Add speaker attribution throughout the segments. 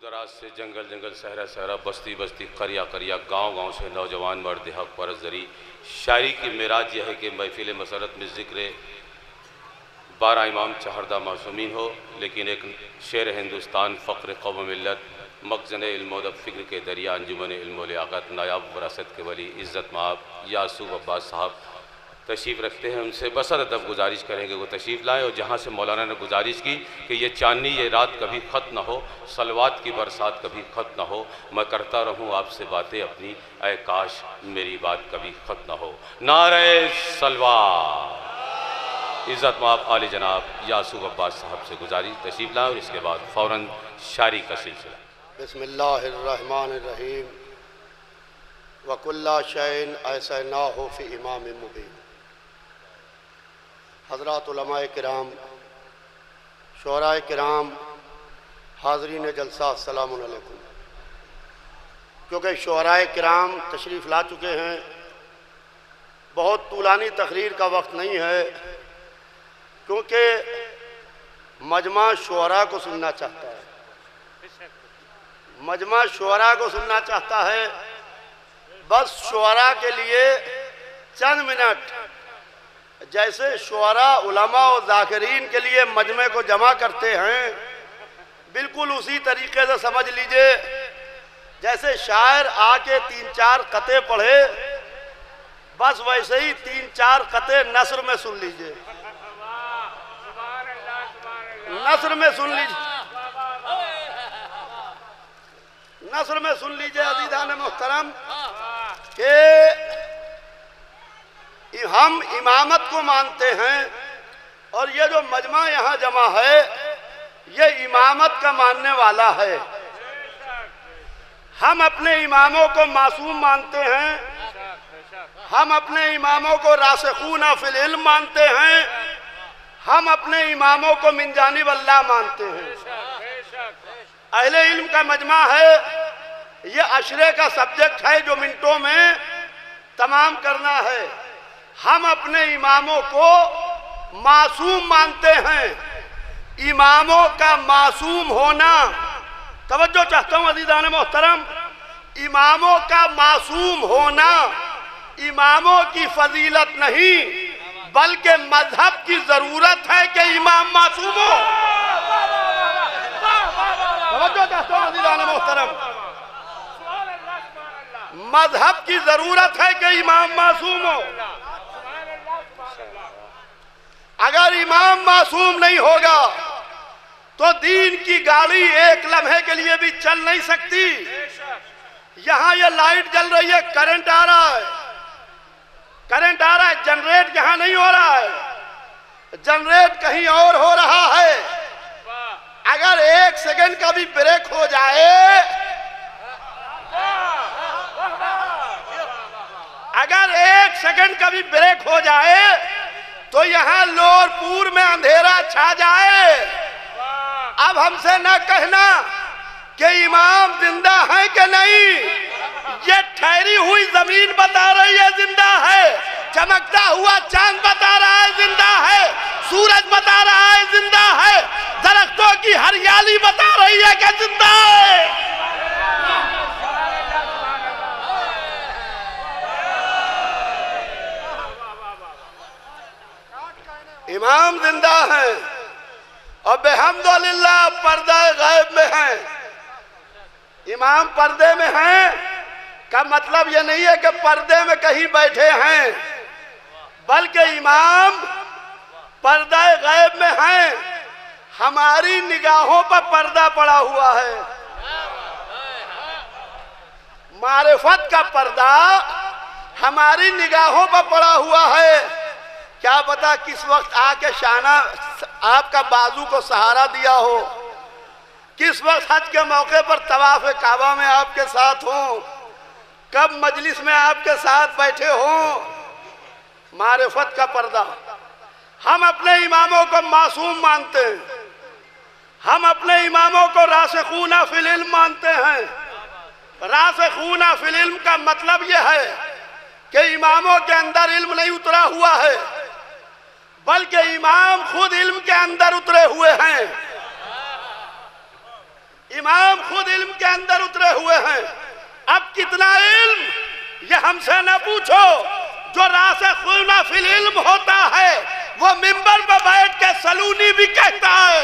Speaker 1: دراز سے جنگل جنگل صحرا صحرا بستی بستی قریہ قریہ گاؤں گاؤں سے نوجوان مرد حق پرست زری شاعری کی معراج یہ ہے کہ محفل مسرت میں ذکر 12 امام چہردہ معصومین ہو، لیکن ایک شعر ہندوستان فخر قوم ملت مخزن علم و ادب فکر کے دریا انجمن علم و لیاقت نایاب وراثت کے ولی عزت مآب یاسوف عباس صاحب تشریف رکھتے ہیں۔ ان سے بسر ادب گزارش کریں کہ وہ تشریف لائیں، اور جہاں سے مولانا نے گزارش کی کہ یہ چاندنی یہ رات کبھی ختم نہ ہو، صلوات کی برسات کبھی ختم نہ ہو، میں کرتا رہوں آپ سے باتیں اپنی، اے کاش میری بات کبھی ختم نہ ہو۔ نعرہ صلوات۔ عزت مآب عالی جناب یاسوف عباس صاحب سے گزارش تشریف لائیں، اور اس کے بعد فوراً شاعری کا سلسلہ۔
Speaker 2: بسم اللہ الرحمن الرحیم وَكُلَّ شَيْءٍ أَحْصَيْنَاهُ فِي إِمَامٍ مُبِينٍ۔ حضرات علماء کرام، شعراء کرام، حاضرین جلسہ، السلام علیکم۔ کیونکہ شعراء کرام تشریف لا چکے ہیں، بہت طولانی تقریر کا وقت نہیں ہے، کیونکہ مجمع شعراء کو سننا چاہتا ہے، مجمع شعراء کو سننا چاہتا ہے۔ بس شعراء کے لیے چند منٹ، جیسے شعراء علماء و ذاکرین کے لیے مجمع کو جمع کرتے ہیں، بالکل اسی طریقے سے سمجھ لیجئے جیسے شاعر آ کے 3-4 قطعے پڑھے، بس ویسے ہی 3-4 قطعے نثر میں سن لیجئے، نثر میں سن لیجئے، نثر میں سن لیجئے عزیزان محترم کہ ہم امامت کو مانتے ہیں، اور یہ جو مجمع یہاں جمع ہے یہ امامت کا ماننے والا ہے۔ ہم اپنے اماموں کو معصوم مانتے ہیں، ہم اپنے اماموں کو راسخون فی العلم مانتے ہیں، ہم اپنے اماموں کو من جانب اللہ مانتے ہیں۔ اہل علم کا مجمع ہے، یہ عشرے کا سبجیکٹ ہے جو منٹوں میں تمام کرنا ہے۔ ہم اپنے اماموں کو معصوم مانتے ہیں۔ اماموں کا معصوم ہونا، توجہ چاہتا ہوں عزیزان محترم، اماموں کا معصوم ہونا اماموں کی فضیلت نہیں بلکہ مذہب کی ضرورت ہے کہ امام معصوم ہو۔ توجہ چاہتا ہوں عزیزان محترم، مذہب کی ضرورت ہے کہ امام معصوم ہو۔ اگر امام معصوم نہیں ہوگا تو دین کی گاڑی ایک لمحے کے لیے بھی چل نہیں سکتی۔ یہاں یہ لائٹ جل رہی ہے، کرنٹ آ رہا ہے، کرنٹ آ رہا ہے، جنریٹ یہاں نہیں ہو رہا ہے، جنریٹ کہیں اور ہو رہا ہے۔ اگر 1 سیکنڈ کا بھی بریک ہو جائے، اگر 1 سیکنڈ کا بھی بریک ہو جائے تو یہاں لور پور میں اندھیرا چھا جائے۔ اب ہم سے نہ کہنا کہ امام زندہ ہیں کہ نہیں، یہ ٹھہری ہوئی زمین بتا رہی ہے زندہ ہے، چمکتا ہوا چاند بتا رہا ہے زندہ ہے، سورج بتا رہا ہے زندہ ہے، درختوں کی ہریالی بتا رہی ہے کہ زندہ ہے۔ امام زندہ ہیں اور بحمدللہ پردہ غیب میں ہیں۔ امام پردے میں ہیں کا مطلب یہ نہیں ہے کہ پردے میں کہیں بیٹھے ہیں، بلکہ امام پردہ غیب میں ہیں، ہماری نگاہوں پر پردہ پڑا ہوا ہے۔ معرفت کا پردہ ہماری نگاہوں پر پڑا ہوا ہے۔ کیا پتا کس وقت آ کے شانہ آپ کا بازو کو سہارا دیا ہو، کس وقت حج کے موقع پر طواف کعبہ میں آپ کے ساتھ ہوں، کب مجلس میں آپ کے ساتھ بیٹھے ہوں۔ معرفت کا پردہ۔ ہم اپنے اماموں کو معصوم مانتے ہیں، ہم اپنے اماموں کو راسخون فی العلم مانتے ہیں۔ راسخون فی العلم کا مطلب یہ ہے کہ اماموں کے اندر علم نہیں اترا ہوا ہے بلکہ امام خود علم کے اندر اترے ہوئے ہیں۔ امام خود علم کے اندر اترے ہوئے ہیں. اب کتنا علم یہ ہم سے نہ پوچھو. جو راسخون فی العلم ہوتا ہے وہ منبر پہ بیٹھ کے سلونی بھی کہتا ہے.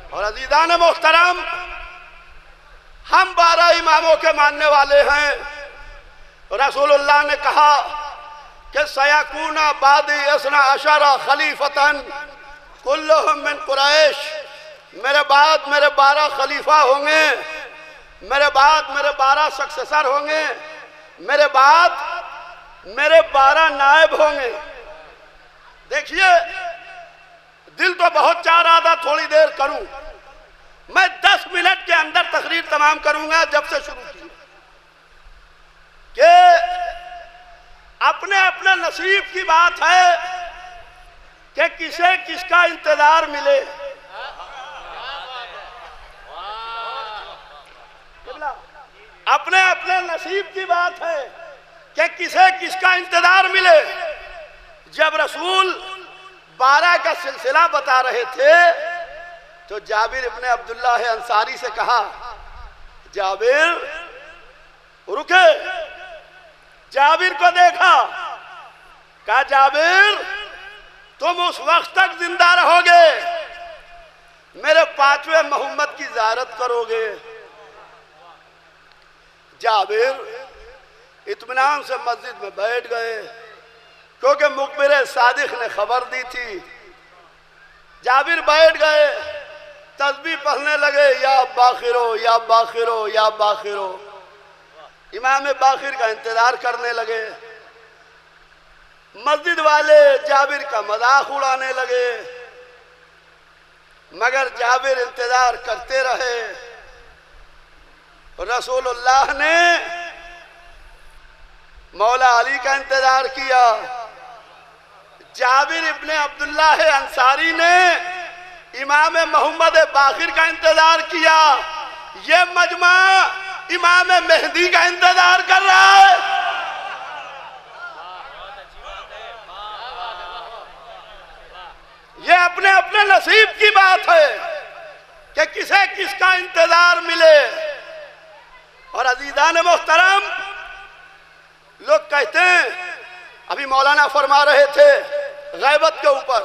Speaker 2: اور عزیزان محترم، ہم 12 اماموں کے ماننے والے ہیں. رسول اللہ نے کہا کہ سیکون بعدی 12 خلیفتاً کلہم من قریش. میرے بعد میرے 12 خلیفہ ہوں گے، میرے بعد میرے 12 سکسیسر ہوں گے، میرے بعد میرے 12 نائب ہوں گے. دیکھیے، دل تو بہت چاہ رہا تھا تھوڑی دیر کروں. میں 10 منٹ کے اندر تقریر تمام کروں گا. جب سے شروع کی کہ اپنے اپنے نصیب کی بات ہے کہ کسے کس کا انتظار ملے. اپنے اپنے نصیب کی بات ہے کہ کسے کس کا انتظار ملے. جب رسول 12 کا سلسلہ بتا رہے تھے تو جابر ابن عبداللہ انصاری سے کہا، جابر رکے. جابر کو دیکھا، کہا جابر تم اس وقت تک زندہ رہو گے میرے 5ویں محمد کی زیارت کرو گے. جابر اطمینان سے مسجد میں بیٹھ گئے کیونکہ مخبر صادق نے خبر دی تھی. جابر بیٹھ گئے، تسبیح پڑھنے لگے، یا باخرو یا باخرو یا باخرو. امام باخر کا انتظار کرنے لگے. مسجد والے جابر کا مذاق اڑانے لگے، مگر جابر انتظار کرتے رہے. رسول اللہ نے مولا علی کا انتظار کیا. جابر ابن عبداللہ انصاری نے امام محمد باقر کا انتظار کیا. یہ مجمع امام مہدی کا انتظار کر رہا ہے. یہ اپنے اپنے نصیب کی بات ہے کہ کسے کس کا انتظار ملے. اور عزیزان محترم، لوگ کہتے ہیں، ابھی مولانا فرما رہے تھے غیبت کے اوپر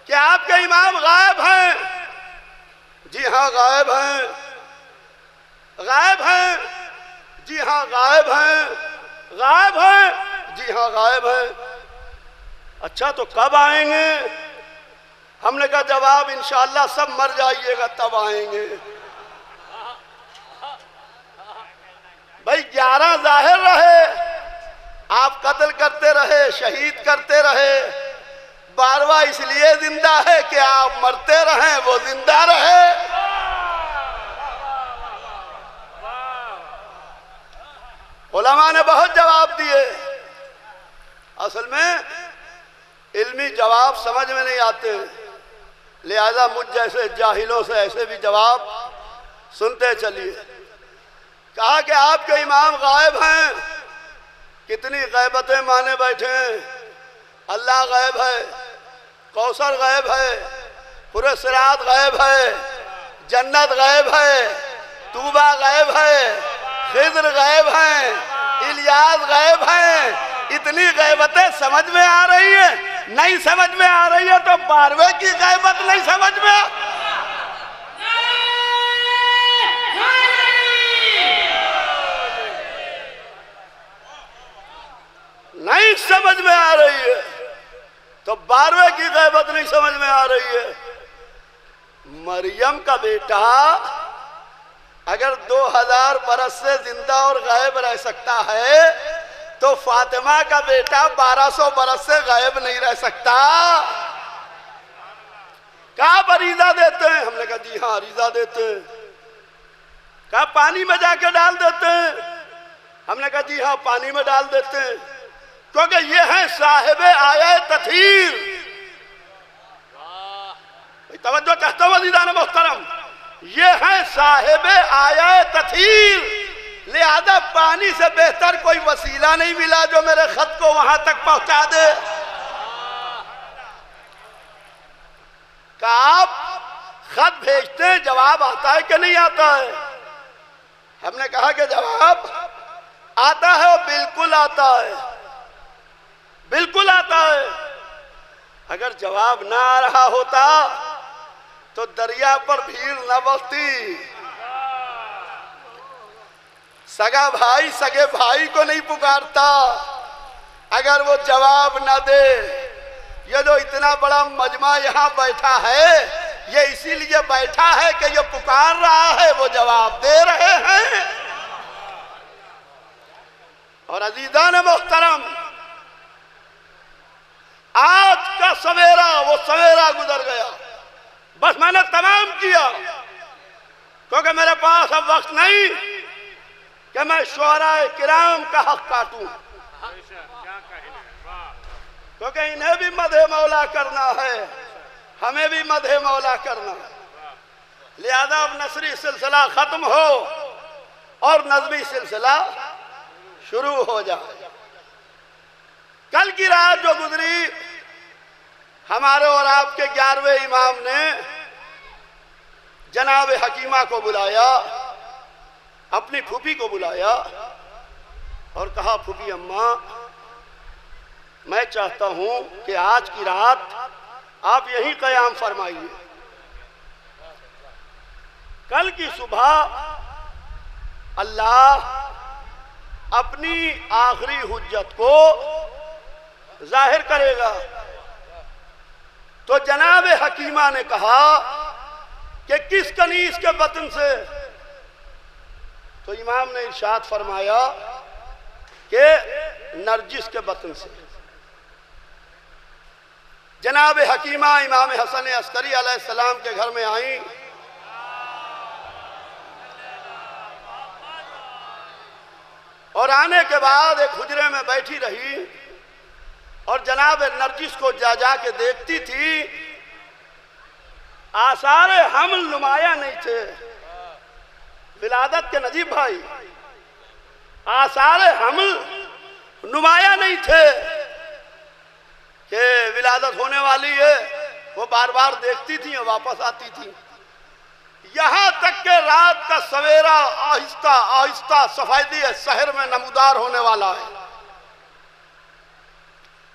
Speaker 2: کہ آپ کے امام غائب ہیں. جی ہاں غائب ہیں، غائب ہیں. جی ہاں غائب ہیں، غائب ہیں. جی ہاں غائب ہیں. اچھا تو کب آئیں گے؟ ہم نے کہا جواب انشاءاللہ سب مر جائیے گا تب آئیں گے. بھائی 11 ظاہر رہے، آپ قتل کرتے رہے، شہید کرتے رہے. 12واں اس لیے زندہ ہے کہ آپ مرتے رہیں وہ زندہ رہے. علماء نے بہت جواب دیے. اصل میں علمی جواب سمجھ میں نہیں آتے، لہذا مجھ جیسے جاہلوں سے ایسے بھی جواب سنتے چلیے. کہا کہ آپ کے امام غائب ہیں. کتنی غیبتیں مانے بیٹھے ہیں. اللہ غائب ہے، کوثر غائب ہے، پورے صراط غائب ہے، جنت غائب ہے، طوبہ غائب ہے، خضر غائب ہیں، الیاس غائب ہیں. اتنی غیبتیں سمجھ میں آ رہی ہیں؟ نہیں سمجھ میں آ رہی ہے تو 12ویں کی غیبت نہیں سمجھ میں نہیں سمجھ میں آ رہی ہے تو 12ویں کی غیبت نہیں سمجھ میں آ رہی ہے. مریم کا بیٹا اگر 2000 برس سے زندہ اور غائب رہ سکتا ہے تو فاطمہ کا بیٹا 1200 برس سے غائب نہیں رہ سکتا. کہا آپ عریضہ دیتے ہیں؟ ہم نے کہا جی ہاں عریضہ دیتے ہیں. کہا پانی میں جا کے ڈال دیتے ہیں؟ ہم نے کہا جی ہاں پانی میں ڈال دیتے ہیں، کیونکہ یہ ہیں صاحب آیہ تطہیر. توجہ چاہتا ہوں عزیزان محترم، یہ ہیں صاحب آیہ تطہیر. لہذا پانی سے بہتر کوئی وسیلہ نہیں ملا جو میرے خط کو وہاں تک پہنچا دے. کہ آپ خط بھیجتے ہیں، جواب آتا ہے کہ نہیں آتا ہے؟ ہم نے کہا کہ جواب آتا ہے، اور بالکل آتا ہے، بالکل آتا ہے۔ اگر جواب نہ آ رہا ہوتا تو دریا پر بھیڑ نہ بڑھتی۔ سگا بھائی سگے بھائی کو نہیں پکارتا اگر وہ جواب نہ دے۔ یہ جو اتنا بڑا مجمع یہاں بیٹھا ہے، یہ اسی لیے بیٹھا ہے کہ یہ پکار رہا ہے، وہ جواب دے رہے ہیں۔ اور عزیزان محترم، آج کا سویرا وہ سویرا گزر گیا، بس میں نے تمام کیا، کیونکہ میرے پاس اب وقت نہیں کہ میں شعراء کرام کا حق کاٹوں، کیونکہ انہیں بھی مدح مولا کرنا ہے، ہمیں بھی مدح مولا کرنا ہے۔ لہذا اب نثری سلسلہ ختم ہو اور نظمی سلسلہ شروع ہو جائے۔ کل کی رات جو گزری، ہمارے اور آپ کے 11ویں امام نے جناب حکیمہ کو بلایا، اپنی پھوپھی کو بلایا اور کہا پھوپھی اماں، میں چاہتا ہوں کہ آج کی رات آپ یہیں قیام فرمائیے، کل کی صبح اللہ اپنی آخری حجت کو ظاہر کرے گا۔ تو جناب حکیمہ نے کہا کہ کس کنیز کے بطن سے؟ تو امام نے ارشاد فرمایا کہ نرجس کے بطن سے۔ جناب حکیمہ امام حسن عسکری علیہ السلام کے گھر میں آئیں، اور آنے کے بعد ایک حجرے میں بیٹھی رہی اور جناب نرجس کو جا جا کے دیکھتی تھی۔ آثار حمل نمایاں نہیں تھے، ولادت کے نجیب بھائی، آثار حمل نمایاں نہیں تھے کہ ولادت ہونے والی ہے، وہ بار بار دیکھتی تھی اور واپس آتی تھی۔ یہاں تک کہ رات کا سویرا آہستہ آہستہ سفیدی سحر میں نمودار ہونے والا ہے،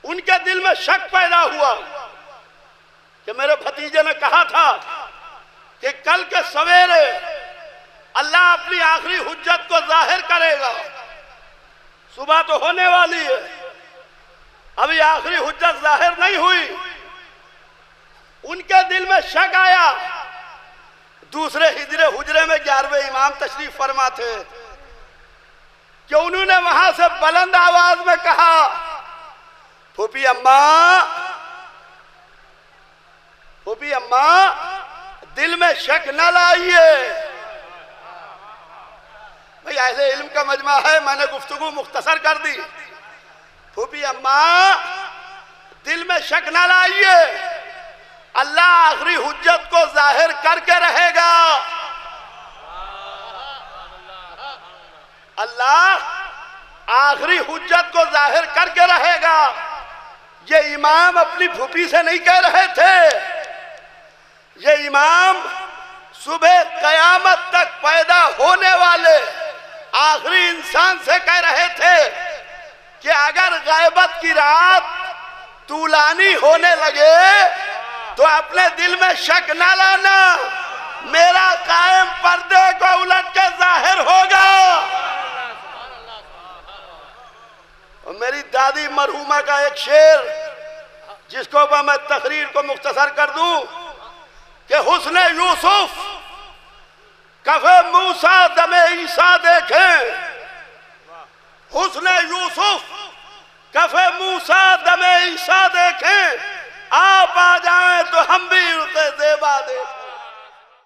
Speaker 2: ان کے دل میں شک پیدا ہوا کہ میرے بھتیجے نے کہا تھا کہ کل کے سویرے اللہ اپنی آخری حجت کو ظاہر کرے گا، صبح تو ہونے والی ہے، ابھی آخری حجت ظاہر نہیں ہوئی۔ ان کے دل میں شک آیا۔ دوسرے حجرے میں 11ویں امام تشریف فرما تھے کہ انہوں نے وہاں سے بلند آواز میں کہا، پھوپھی اماں، پھوپھی اماں، دل میں شک نہ لائیے۔ بھئی اہل علم کا مجمع ہے، میں نے گفتگو مختصر کر دی۔ پھوپھی اماں، دل میں شک نہ لائیے، اللہ آخری حجت کو ظاہر کر کے رہے گا۔ اللہ آخری حجت کو ظاہر کر کے رہے گا۔ یہ امام اپنی پھوپھی سے نہیں کہہ رہے تھے، یہ امام صبح قیامت تک پیدا ہونے والے آخری انسان سے کہہ رہے تھے کہ اگر غیبت کی رات طولانی ہونے لگے تو اپنے دل میں شک نہ لانا، میرا قائم پردے کو الٹ کے ظاہر ہوگا۔ اور میری دادی مرحومہ کا ایک شعر جس کو میں تقریر کو مختصر کر دوں کہ حسن یوسف کف موسیٰ دم عیسیٰ دیکھیں، حسن یوسف کف موسیٰ دم عیسیٰ دیکھیں، آپ آ جائیں تو ہم بھی رتے زیبا دیکھیں۔